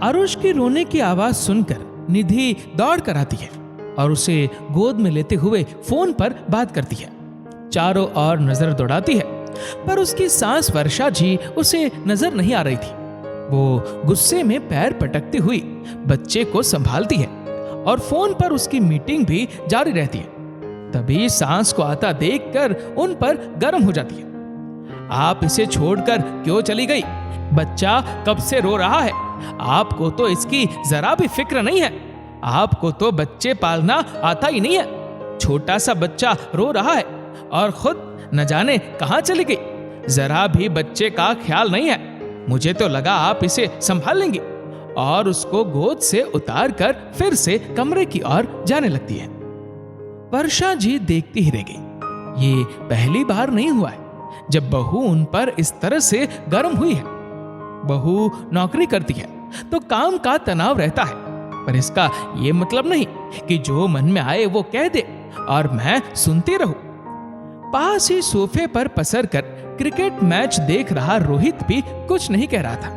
आरुष की रोने की आवाज सुनकर निधि दौड़ कर आती है और उसे गोद में लेते हुए फोन पर बात करती है। चारों ओर नजर दौड़ाती है, पर उसकी सास वर्षा जी उसे नजर नहीं आ रही थी। वो गुस्से में पैर पटकती हुई बच्चे को संभालती है और फोन पर उसकी मीटिंग भी जारी रहती है। तभी सांस को आता देखकर उन पर गर्म हो जाती है। आप इसे छोड़कर क्यों चली गई? बच्चा कब से रो रहा है। आपको तो इसकी जरा भी फिक्र नहीं है। आपको तो बच्चे पालना आता ही नहीं है। छोटा सा बच्चा रो रहा है और खुद न जाने कहां चली गई। जरा भी बच्चे का ख्याल नहीं है। मुझे तो लगा आप इसे संभाल लेंगी। और उसको गोद से उतार कर फिर से कमरे की ओर जाने लगती है। वर्षा जी देखती ही रह गई। ये पहली बार नहीं हुआ है जब बहू उन पर इस तरह से गर्म हुई है। बहू नौकरी करती है तो काम का तनाव रहता है, पर इसका ये मतलब नहीं कि जो मन में आए वो कह दे और मैं सुनती रहूं। पास ही सोफे पर पसर कर क्रिकेट मैच देख रहा रोहित भी कुछ नहीं कह रहा था।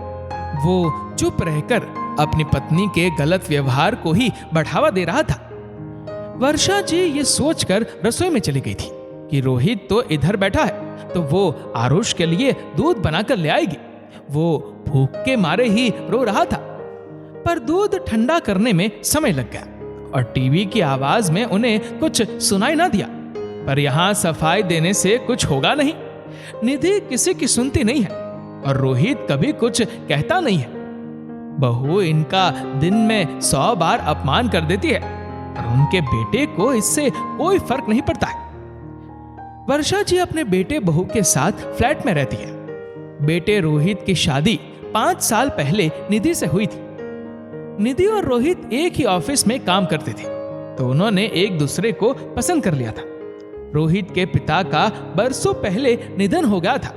वो चुप रहकर अपनी पत्नी के गलत व्यवहार को ही बढ़ावा दे रहा था। वर्षा जी ये सोचकर रसोई में चली गई थी कि रोहित तो इधर बैठा है तो वो आरुष के लिए दूध बनाकर ले आएगी। वो भूख के मारे ही रो रहा था, पर दूध ठंडा करने में समय लग गया और टीवी की आवाज में उन्हें कुछ सुनाई ना दिया। पर यहाँ सफाई देने से कुछ होगा नहीं। निधि किसी की सुनती नहीं है और रोहित कभी कुछ कहता नहीं है। बहू इनका दिन में 100 बार अपमान कर देती है और उनके बेटे को इससे कोई फर्क नहीं पड़ता है। वर्षा जी अपने बेटे बहू के साथ फ्लैट में रहती है। बेटे रोहित की शादी 5 साल पहले निधि से हुई थी। निधि और रोहित एक ही ऑफिस में काम करते थे, तो उन्होंने एक दूसरे को पसंद कर लिया था। रोहित के पिता का बरसों पहले निधन हो गया था।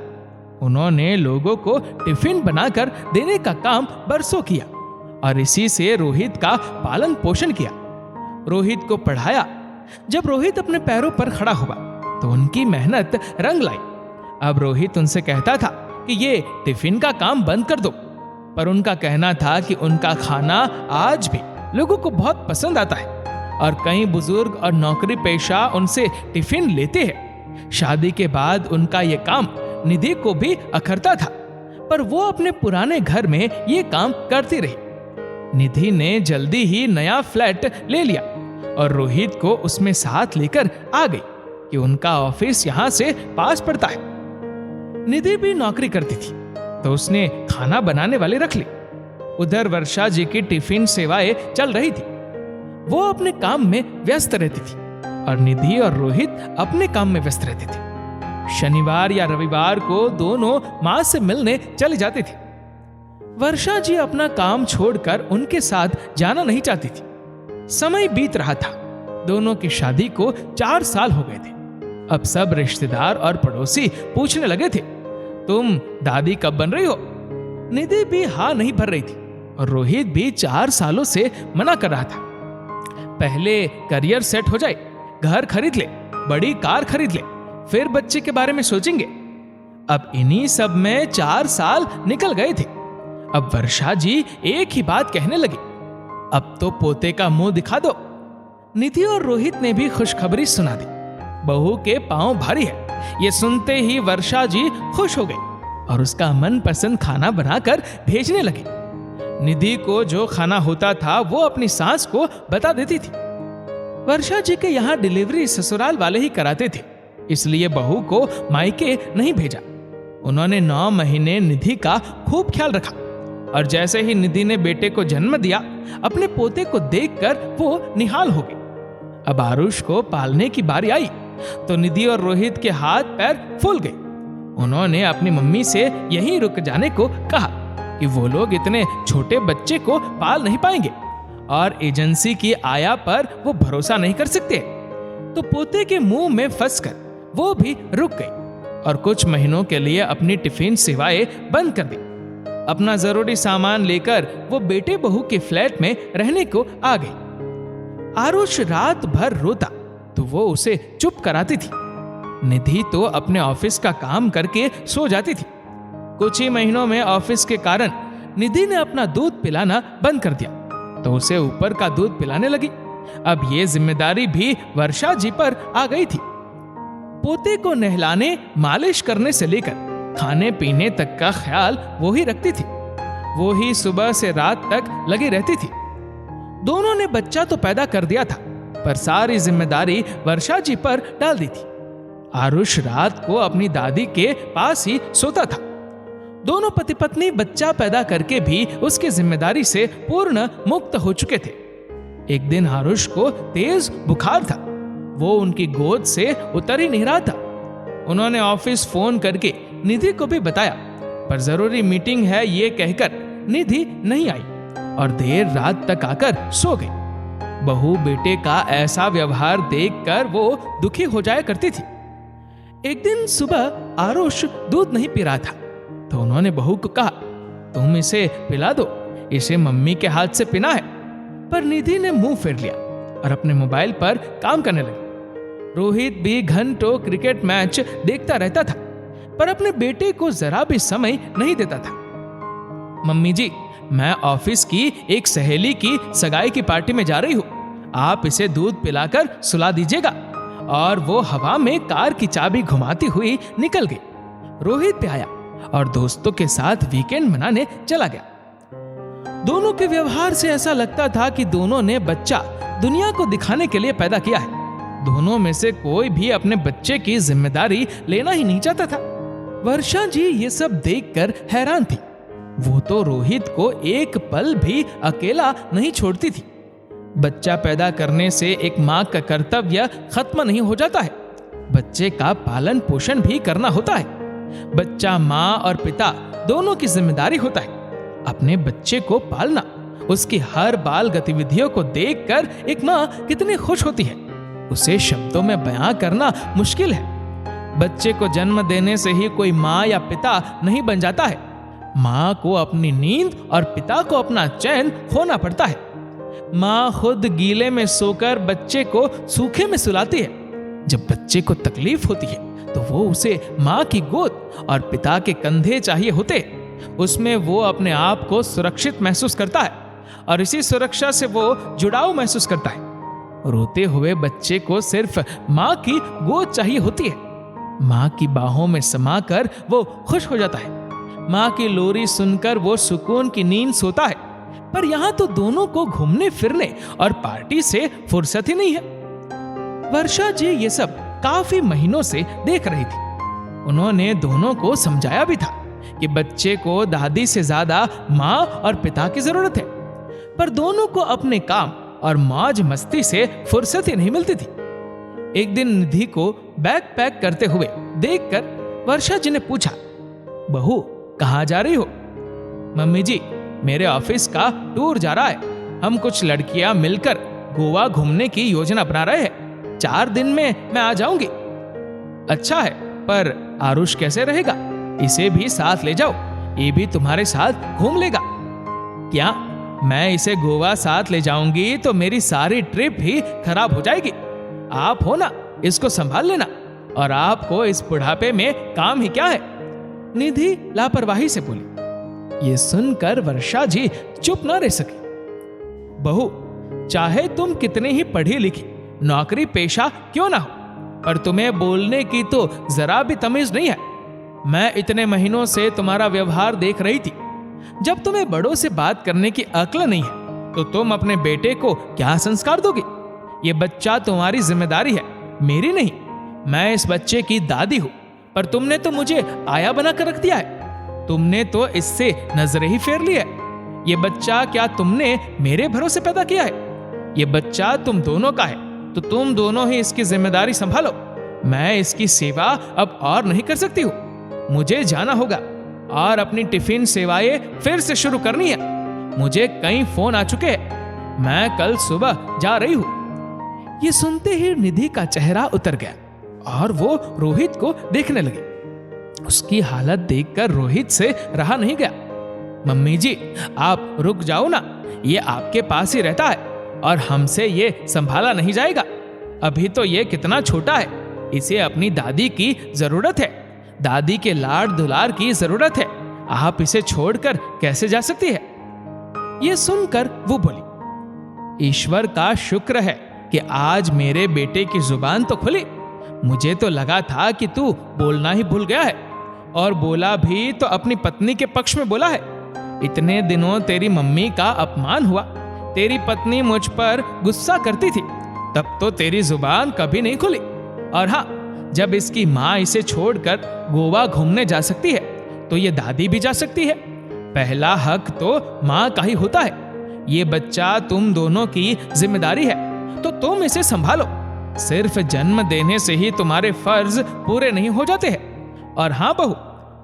उन्होंने लोगों को टिफिन बनाकर देने का काम बरसों किया और इसी से रोहित का पालन पोषण किया। रोहित को पढ़ाया। जब रोहित अपने पैरों पर खड़ा हुआ तो उनकी मेहनत रंग लाई। अब रोहित उनसे कहता था कि ये टिफिन का काम बंद कर दो, पर उनका कहना था कि उनका खाना आज भी लोगों को बहुत पसंद आता है और कई बुजुर्ग और नौकरी पेशा उनसे टिफिन लेते हैं। शादी के बाद उनका ये काम निधि को भी अखरता था, पर वो अपने पुराने घर में ये काम करती रही। निधि ने जल्दी ही नया फ्लैट ले लिया और रोहित को उसमें साथ लेकर आ गई कि उनका ऑफिस यहाँ से पास पड़ता है। निधि भी नौकरी करती थी तो उसने खाना बनाने वाले रख ली। उधर वर्षा जी की टिफिन सेवाएं चल रही थी। वो अपने काम में व्यस्त रहती थी और निधि और रोहित अपने काम में व्यस्त रहते थे। शनिवार या रविवार को दोनों मां से मिलने चले जाते थे। वर्षा जी अपना काम छोड़कर उनके साथ जाना नहीं चाहती थी। समय बीत रहा था। दोनों की शादी को 4 साल हो गए थे। अब सब रिश्तेदार और पड़ोसी पूछने लगे थे, तुम दादी कब बन रही हो? निधि भी हाँ नहीं भर रही थी और रोहित भी 4 सालों से मना कर रहा था। पहले करियर सेट हो जाए, घर खरीद ले, बड़ी कार खरीद ले, फिर बच्चे के बारे में सोचेंगे। अब इन्हीं सब में 4 साल निकल गए थे। अब वर्षा जी एक ही बात कहने लगी, अब तो पोते का मुंह दिखा दो। निधि और रोहित ने भी खुशखबरी सुना दी। बहू के पांव भारी है। ये सुनते ही वर्षा जी खुश हो गई और उसका मनपसंद खाना बनाकर भेजने लगी। निधि को जो खाना होता था वो अपनी सास को बता देती थी। वर्षा जी के यहाँ डिलीवरी ससुराल वाले ही कराते थे, इसलिए बहू को मायके नहीं भेजा। उन्होंने 9 महीने निधि का खूब ख्याल रखा और जैसे ही निधि ने बेटे को जन्म दिया, अपने पोते को देखकर वो निहाल हो गई। अब आरुष को पालने की बारी आई तो निधि और रोहित के हाथ पैर फूल गए। उन्होंने अपनी मम्मी से यहीं रुक जाने को कहा कि वो लोग इतने छोटे बच्चे को पाल नहीं पाएंगे और एजेंसी की आया पर वो भरोसा नहीं कर सकते। तो पोते के मुंह में फंसकर वो भी रुक गई और कुछ महीनों के लिए अपनी टिफिन सेवाएं बंद कर दी। अपना जरूरी सामान लेकर वो बेटे बहू के फ्लैट में रहने को आ गई। आरुष रात भर रोता तो वो उसे चुप कराती थी। निधि तो अपने ऑफिस का काम करके सो जाती थी। कुछ ही महीनों में ऑफिस के कारण निधि ने अपना दूध पिलाना बंद कर दिया तो उसे ऊपर का दूध पिलाने लगी। अब ये जिम्मेदारी भी वर्षा जी पर आ गई थी। पोते को नहलाने, मालिश करने से लेकर खाने पीने तक का ख्याल वो ही रखती थी। वो ही सुबह से रात तक लगी रहती थी। दोनों ने बच्चा तो पैदा कर दिया था, पर सारी जिम्मेदारी वर्षा जी पर डाल दी थी। आरुष रात को अपनी दादी के पास ही सोता था। दोनों पति पत्नी बच्चा पैदा करके भी उसकी जिम्मेदारी से पूर्ण मुक्त हो चुके थे। एक दिन आरुष को तेज बुखार था। वो उनकी गोद से उतर ही नहीं रहा था। उन्होंने ऑफिस फोन करके निधि को भी बताया, पर जरूरी मीटिंग है ये कहकर निधि नहीं आई और देर रात तक आकर सो गई। बहू बेटे का ऐसा व्यवहार देखकर वो दुखी हो जाया करती थी। एक दिन सुबह आरुष दूध नहीं पी रहा था तो उन्होंने बहू को कहा, तुम इसे पिला दो, इसे मम्मी के हाथ से पीना है। पर निधि ने मुंह फेर लिया और अपने मोबाइल पर काम करने लगी। रोहित भी घंटों क्रिकेट मैच देखता रहता था, पर अपने बेटे को जरा भी समय नहीं देता था। मम्मी जी, मैं ऑफिस की एक सहेली की सगाई की पार्टी में जा रही हूँ, आप इसे दूध पिलाकर सुला दीजिएगा। और वो हवा में कार की चाबी घुमाती हुई निकल गई। रोहित भी आया और दोस्तों के साथ वीकेंड मनाने चला गया। दोनों के व्यवहार से ऐसा लगता था कि दोनों ने बच्चा दुनिया को दिखाने के लिए पैदा किया है। दोनों में से कोई भी अपने बच्चे की जिम्मेदारी लेना ही नहीं चाहता था। वर्षा जी ये सब देखकर हैरान थी। वो तो रोहित को एक पल भी अकेला नहीं छोड़ती थी। बच्चा पैदा करने से एक माँ का कर्तव्य खत्म नहीं हो जाता है। बच्चे का पालन पोषण भी करना होता है। बच्चा माँ और पिता दोनों की जिम्मेदारी होता है। अपने बच्चे को पालना, उसकी हर बाल गतिविधियों को देखकर एक माँ कितनी खुश होती है, उसे शब्दों में बयां करना मुश्किल है। बच्चे को जन्म देने से ही कोई माँ या पिता नहीं बन जाता है। माँ को अपनी नींद और पिता को अपना चैन खोना पड़ता है। माँ खुद गीले में सोकर बच्चे को सूखे में सुलाती है। जब बच्चे को तकलीफ होती है तो वो उसे माँ की गोद और पिता के कंधे चाहिए होते। उसमें वो अपने आप को सुरक्षित महसूस करता है और इसी सुरक्षा से वो जुड़ाव महसूस करता है। रोते हुए बच्चे को सिर्फ माँ की गोद चाहिए होती है। माँ की बाहों में समाकर वो खुश हो जाता है। माँ की लोरी सुनकर वो सुकून की नींद सोता है। पर यहाँ तो दोनों को घूमने फिरने और पार्टी से फुर्सत ही नहीं है। वर्षा जी ये सब काफी महीनों से देख रही थी। उन्होंने दोनों को समझाया भी था कि बच्चे को दादी से ज्यादा माँ और पिता की जरूरत है, पर दोनों को अपने काम और मौज मस्ती से फुर्सत ही नहीं मिलती थी। एक दिन निधि को बैग पैक करते हुए देखकर वर्षा जी ने पूछा, बहू कहाँ जा रही हो? मम्मी जी, मेरे ऑफिस का टूर जा रहा है। हम कुछ लड़कियां मिलकर गोवा घूमने की योजना बना रहे हैं। 4 दिन में मैं आ जाऊंगी। अच्छा है, पर आरुष कैसे रहेगा? इसे भी साथ ले जाओ, ये भी तुम्हारे साथ घूम लेगा। क्या मैं इसे गोवा साथ ले जाऊंगी तो मेरी सारी ट्रिप ही खराब हो जाएगी। आप हो ना, इसको संभाल लेना। और आपको इस बुढ़ापे में काम ही क्या है? निधि लापरवाही से बोली। ये सुनकर वर्षा जी चुप ना रह सकी। बहू, चाहे तुम कितने ही पढ़ी लिखी, नौकरी पेशा क्यों ना हो, पर तुम्हें बोलने की तो जरा भी तमीज नहीं है। मैं इतने महीनों से तुम्हारा व्यवहार देख रही थी। जब तुम्हें बड़ों से बात करने की अक्ल नहीं है तो तुम अपने बेटे को क्या संस्कार दोगे? ये बच्चा तुम्हारी जिम्मेदारी है, मेरी नहीं। मैं इस बच्चे की दादी हूं, पर तुमने तो मुझे आया बना कर रख दिया है। तुमने तो इससे नजरें ही फेर ली है। ये बच्चा क्या तुमने मेरे भरोसे पैदा किया है? ये बच्चा तुम दोनों का है, तो तुम दोनों ही इसकी जिम्मेदारी संभालो। मैं इसकी सेवा अब और नहीं कर सकती हूँ। मुझे जाना होगा और अपनी टिफिन सेवाएं फिर से शुरू करनी है। मुझे कई फोन आ चुके हैं। मैं कल सुबह जा रही हूँ। ये सुनते ही निधि का चेहरा उतर गया और वो रोहित को देखने लगी। उसकी हालत देखकर रोहित से रहा नहीं गया। मम्मी जी, आप रुक जाओ ना, ये आपके पास ही रहता है और हमसे ये संभाला नहीं जाएगा। अभी तो ये कितना छोटा है, इसे अपनी दादी की जरूरत है। दादी के लाड दुलार की जरूरत है। आप इसे छोड़कर कैसे जा सकती है? ये सुनकर वो बोली, ईश्वर का शुक्र है कि आज मेरे बेटे की जुबान तो खुली। मुझे तो लगा था कि तू बोलना ही भूल गया है, और बोला भी तो अपनी पत्नी के पक्ष में बोला है। इतने दिनों तेरी मम्मी का अपमान हुआ, तेरी पत्नी मुझ पर गुस्सा करती थी, तब तो तेरी जुबान कभी नहीं खुली। और हाँ, जब इसकी माँ इसे छोड़कर गोवा घूमने जा सकती है तो ये दादी भी जा सकती है। पहला हक तो माँ का ही होता है। ये बच्चा तुम दोनों की जिम्मेदारी है, तो तुम इसे संभालो। सिर्फ जन्म देने से ही तुम्हारे फर्ज पूरे नहीं हो जाते हैं। और हाँ बहू,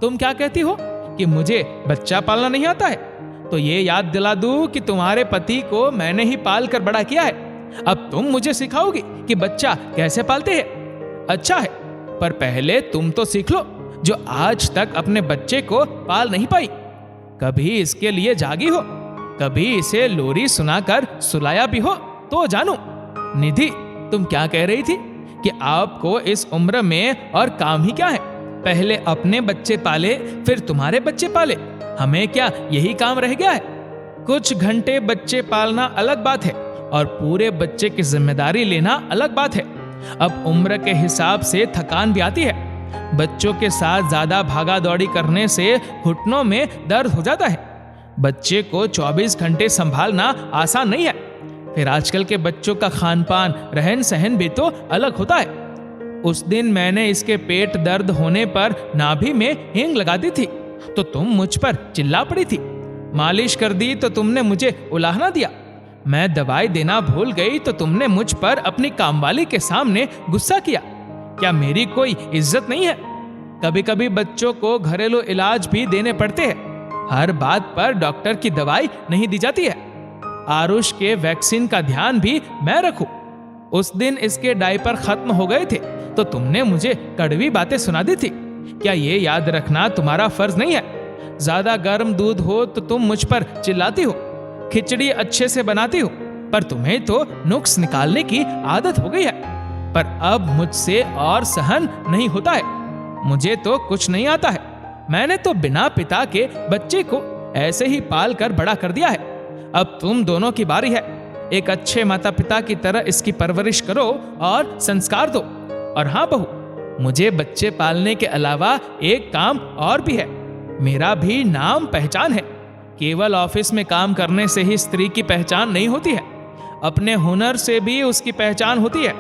तुम क्या कहती हो कि मुझे बच्चा पालना नहीं आता है? तो ये याद दिला दूं कि तुम्हारे पति को मैंने ही पाल कर बड़ा किया है। अब तुम मुझे सिखाओगी कि बच्चा कैसे पालते हैं। अच्छा है, पर पहले तुम तो सीख लो, जो आज तक अपने बच्चे को पाल नहीं पाई। कभी इसके लिए जागी हो, कभी इसे लोरी सुनाकर सुलाया भी हो तो जानू। निधि, तुम क्या कह रही थी कि आपको इस उम्र में और काम ही क्या है? पहले अपने बच्चे पाले, फिर तुम्हारे बच्चे पाले। हमें क्या यही काम रह गया है? कुछ घंटे बच्चे पालना अलग बात है और पूरे बच्चे की जिम्मेदारी लेना अलग बात है। अब उम्र के हिसाब से थकान भी आती है। बच्चों के साथ ज्यादा भागा दौड़ी करने से घुटनों में दर्द हो जाता है। बच्चे को 24 घंटे संभालना आसान नहीं है। फिर आजकल के बच्चों का खान पान, रहन सहन भी तो अलग होता है। उस दिन मैंने इसके पेट दर्द होने पर नाभि में हींग लगा दी थी तो तुम मुझ पर चिल्ला पड़ी थी। मालिश कर दी तो तुमने मुझे उलाहना दिया। मैं दवाई देना भूल गई तो तुमने मुझ पर अपनी कामवाली के सामने गुस्सा किया। क्या मेरी कोई इज्जत नहीं है? कभी कभी बच्चों को घरेलू इलाज भी देने पड़ते हैं। हर बात पर डॉक्टर की दवाई नहीं दी जाती है। आरुष के वैक्सीन का ध्यान भी मैं रखूं। उस दिन इसके डायपर खत्म हो गए थे तो तुमने मुझे कड़वी बातें सुना दी थी। क्या ये याद रखना तुम्हारा फर्ज नहीं है? ज्यादा गर्म दूध हो तो तुम मुझ पर चिल्लाती हो। खिचड़ी अच्छे से बनाती हो, पर तुम्हें तो नुक्स निकालने की आदत हो गई है। पर अब मुझसे और सहन नहीं होता है। मुझे तो कुछ नहीं आता है। मैंने तो बिना पिता के बच्चे को ऐसे ही पाल कर बड़ा कर दिया है। अब तुम दोनों की बारी है। एक अच्छे माता पिता की तरह इसकी परवरिश करो और संस्कार दो। और हाँ बहू, मुझे बच्चे पालने के अलावा एक काम और भी है। मेरा भी नाम पहचान है। केवल ऑफिस में काम करने से ही स्त्री की पहचान नहीं होती है। अपने हुनर से भी उसकी पहचान होती है।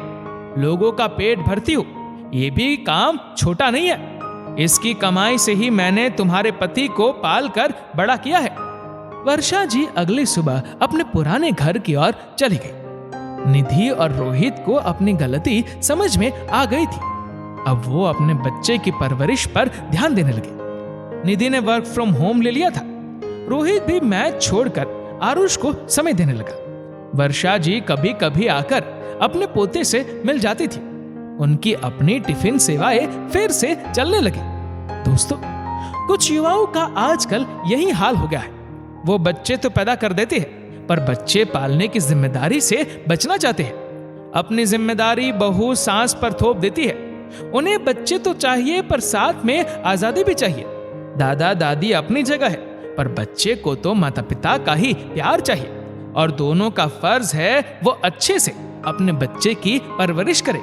लोगों का पेट भरती हूँ, ये भी काम छोटा नहीं है। इसकी कमाई से ही मैंने तुम्हारे पति को पाल कर बड़ा किया है। वर्षा जी अगली सुबह अपने पुराने घर की ओर चली गई। निधि और रोहित को अपनी गलती समझ में आ गई थी। अब वो अपने बच्चे की परवरिश पर ध्यान देने लगे। निधि ने वर्क फ्रॉम होम ले लिया था। रोहित भी मैच छोड़कर आरुष को समय देने लगा। वर्षा जी कभी कभी आकर अपने पोते से मिल जाती थी। उनकी अपनी टिफिन सेवाएं फिर से चलने लगी। दोस्तों, कुछ युवाओं का आजकल यही हाल हो गया है। वो बच्चे तो पैदा कर देते हैं, पर बच्चे पालने की जिम्मेदारी से बचना चाहते हैं। अपनी जिम्मेदारी बहू सास पर थोप देती है। उन्हें बच्चे तो चाहिए, पर साथ में आजादी भी चाहिए। दादा दादी अपनी जगह है, पर बच्चे को तो माता पिता का ही प्यार चाहिए। और दोनों का फर्ज है वो अच्छे से अपने बच्चे की परवरिश करे।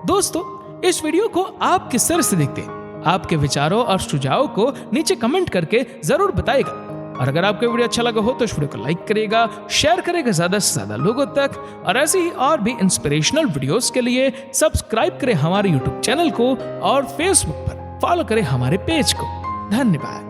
दोस्तों, इस वीडियो को आप किस तरह से देखते हैं? आपके विचारों और सुझावों को नीचे कमेंट करके जरूर बताइएगा। और अगर आपको वीडियो अच्छा लगा हो तो इस वीडियो को लाइक करेगा, शेयर करेगा ज्यादा से ज्यादा लोगों तक। और ऐसे ही और भी इंस्पिरेशनल वीडियोस के लिए सब्सक्राइब करें हमारे यूट्यूब चैनल को और फेसबुक पर फॉलो करें हमारे पेज को। धन्यवाद।